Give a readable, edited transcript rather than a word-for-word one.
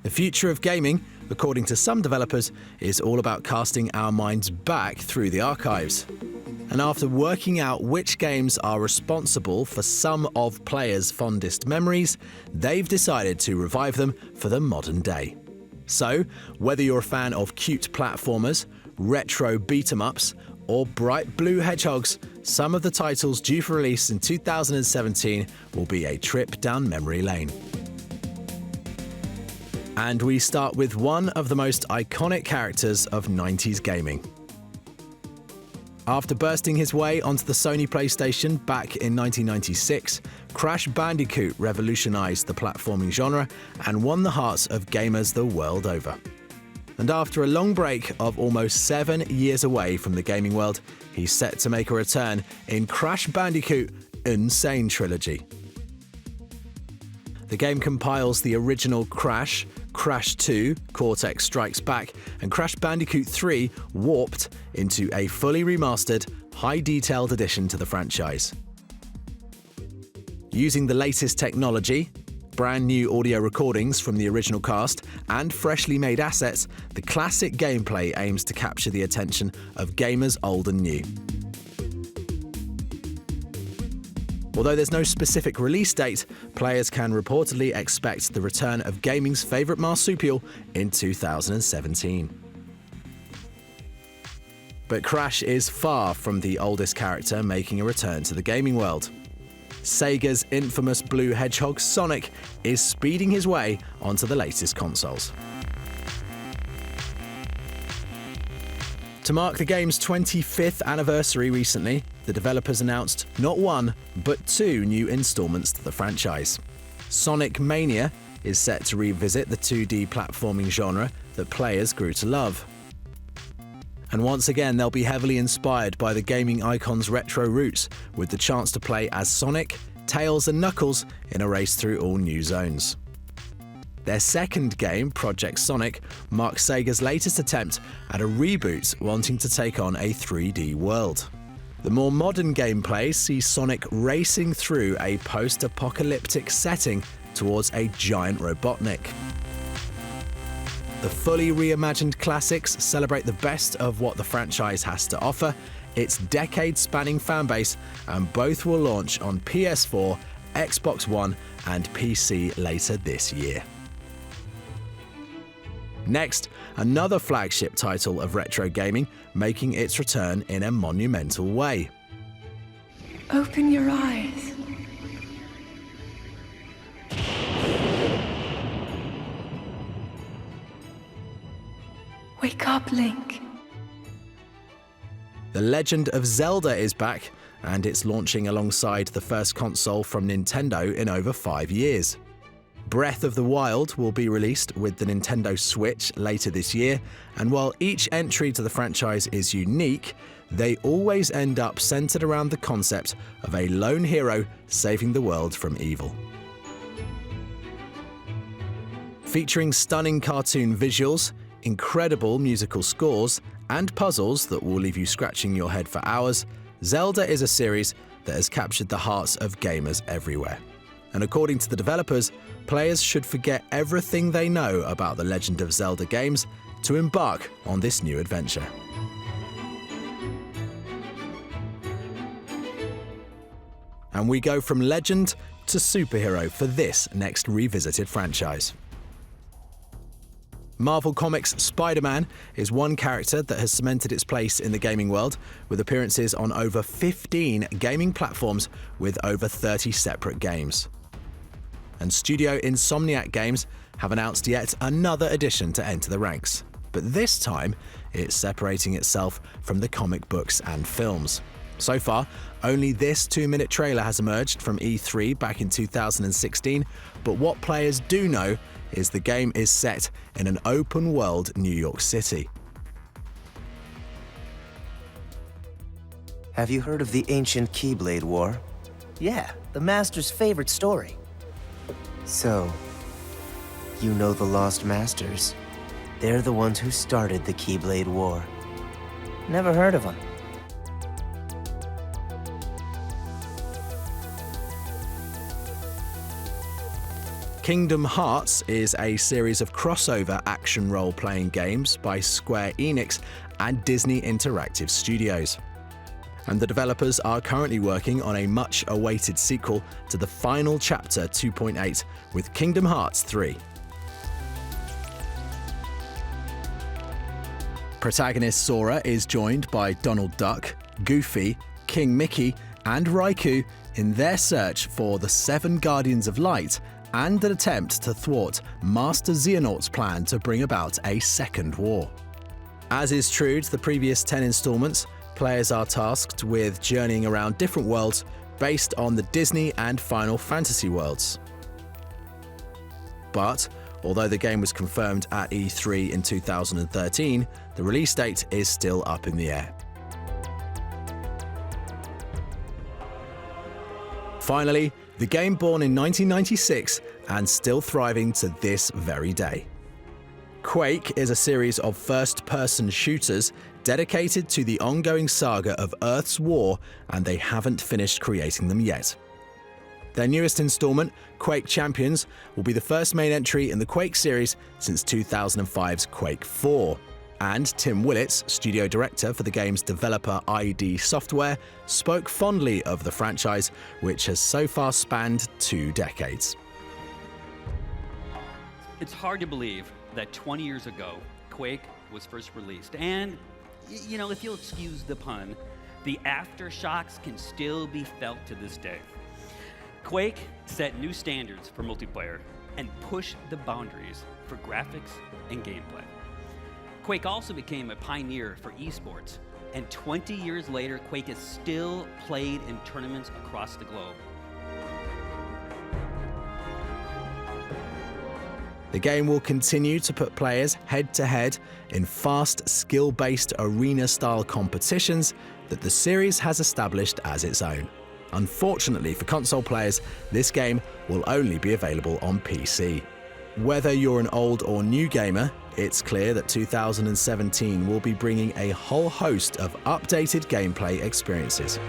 The future of gaming, according to some developers, is all about casting our minds back through the archives. And after working out which games are responsible for some of players' fondest memories, they've decided to revive them for the modern day. So, whether you're a fan of cute platformers, retro beat-em-ups, or bright blue hedgehogs, some of the titles due for release in 2017 will be a trip down memory lane. And we start with one of the most iconic characters of 90s gaming. After bursting his way onto the Sony PlayStation back in 1996, Crash Bandicoot revolutionized the platforming genre and won the hearts of gamers the world over. And after a long break of almost 7 years away from the gaming world, he's set to make a return in Crash Bandicoot Insane Trilogy. The game compiles the original Crash, Crash 2, Cortex Strikes Back, and Crash Bandicoot 3 Warped into a fully remastered, high-detailed addition to the franchise. Using the latest technology, brand new audio recordings from the original cast, and freshly made assets, the classic gameplay aims to capture the attention of gamers old and new. Although there's no specific release date, players can reportedly expect the return of gaming's favourite marsupial in 2017. But Crash is far from the oldest character making a return to the gaming world. Sega's infamous blue hedgehog Sonic is speeding his way onto the latest consoles. To mark the game's 25th anniversary recently, the developers announced not one, but 2 new installments to the franchise. Sonic Mania is set to revisit the 2D platforming genre that players grew to love. And once again, they'll be heavily inspired by the gaming icon's retro roots, with the chance to play as Sonic, Tails and Knuckles in a race through all new zones. Their second game, Project Sonic, marks Sega's latest attempt at a reboot wanting to take on a 3D world. The more modern gameplay sees Sonic racing through a post-apocalyptic setting towards a giant Robotnik. The fully reimagined classics celebrate the best of what the franchise has to offer, its decade-spanning fanbase, and both will launch on PS4, Xbox One, and PC later this year. Next, another flagship title of retro gaming making its return in a monumental way. Open your eyes. Wake up, Link. The Legend of Zelda is back, and it's launching alongside the first console from Nintendo in over 5 years. Breath of the Wild will be released with the Nintendo Switch later this year, and while each entry to the franchise is unique, they always end up centered around the concept of a lone hero saving the world from evil. Featuring stunning cartoon visuals, incredible musical scores, and puzzles that will leave you scratching your head for hours, Zelda is a series that has captured the hearts of gamers everywhere. And according to the developers, players should forget everything they know about the Legend of Zelda games to embark on this new adventure. And we go from legend to superhero for this next revisited franchise. Marvel Comics' SpiderMan is one character that has cemented its place in the gaming world, with appearances on over 15 gaming platforms with over 30 separate games. And Studio Insomniac Games have announced yet another addition to enter the ranks, but this time it's separating itself from the comic books and films. So far, only this 2-minute trailer has emerged from E3 back in 2016, but what players do know is the game is set in an open-world New York City. Have you heard of the ancient Keyblade War? Yeah, the Master's favorite story. So, you know the Lost Masters. They're the ones who started the Keyblade War. Never heard of them. Kingdom Hearts is a series of crossover action role-playing games by Square Enix and Disney Interactive Studios. And the developers are currently working on a much-awaited sequel to the final chapter 2.8 with Kingdom Hearts 3. Protagonist Sora is joined by Donald Duck, Goofy, King Mickey, and Raikou in their search for the 7 Guardians of Light and an attempt to thwart Master Xehanort's plan to bring about a second war. As is true to the previous 10 installments, players are tasked with journeying around different worlds based on the Disney and Final Fantasy worlds. But although the game was confirmed at E3 in 2013, the release date is still up in the air. Finally, the game born in 1996 and still thriving to this very day. Quake is a series of first-person shooters dedicated to the ongoing saga of Earth's war, and they haven't finished creating them yet. Their newest installment, Quake Champions, will be the first main entry in the Quake series since 2005's Quake 4. And Tim Willits, studio director for the game's developer ID Software, spoke fondly of the franchise, which has so far spanned 2 decades. It's hard to believe that 20 years ago, Quake was first released. And, you know, if you'll excuse the pun, the aftershocks can still be felt to this day. Quake set new standards for multiplayer and pushed the boundaries for graphics and gameplay. Quake also became a pioneer for esports, and 20 years later, Quake is still played in tournaments across the globe. The game will continue to put players head-to-head in fast, skill-based arena-style competitions that the series has established as its own. Unfortunately for console players, this game will only be available on PC. Whether you're an old or new gamer, it's clear that 2017 will be bringing a whole host of updated gameplay experiences.